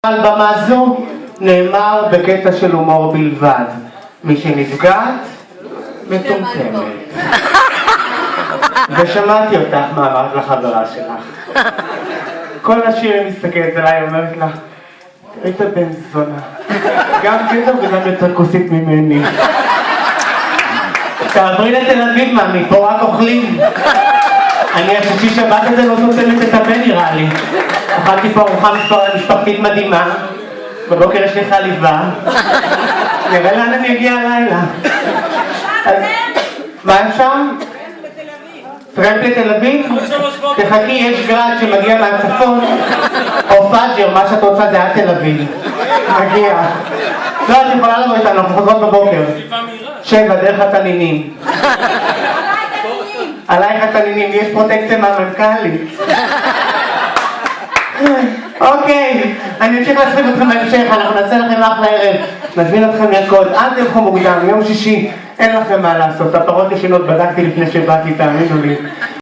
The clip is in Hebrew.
על במה זו נאמר בקטע של הומור בלבד. מי שנפגעת, מטומטמת. ושמעתי אותך מה אמרת לחברה שלך. כל השיר מסתכלת עליי אומרת לה, היית בן זונה. גם גבר וגם יותר כוסית ממני. תעברי לתל אביב, מאמי, פה רק אוכלים. אני השישי שבת הזה לא סותמת את הפה נראה לי. אכלתי פה ארוחה משפחתית מדהימה. בבוקר יש לי חליבה. נראה לאן אני אגיע הלילה. מה אפשר? טרמפ לתל אביב? תחכי, יש גרד שמגיע מהצפון. או פאג'ר, מה שאת רוצה זה היה תל אביב. מגיע. לא, את יכולה לבוא איתנו, אנחנו חוזרות בבוקר. 7, דרך התנינים. עלייך התנינים, יש פרוטקציה מהמנכ"לית. אוקיי, אני אמשיך להצחיק אתכם בהמשך, אנחנו נעשה לכם אחלה ערב. נזמין אתכם לרקוד, אל תלכו מוקדם, יום שישי, אין לכם מה לעשות. הפרות ישנות בדקתי לפני שבאתי, תאמינו לי.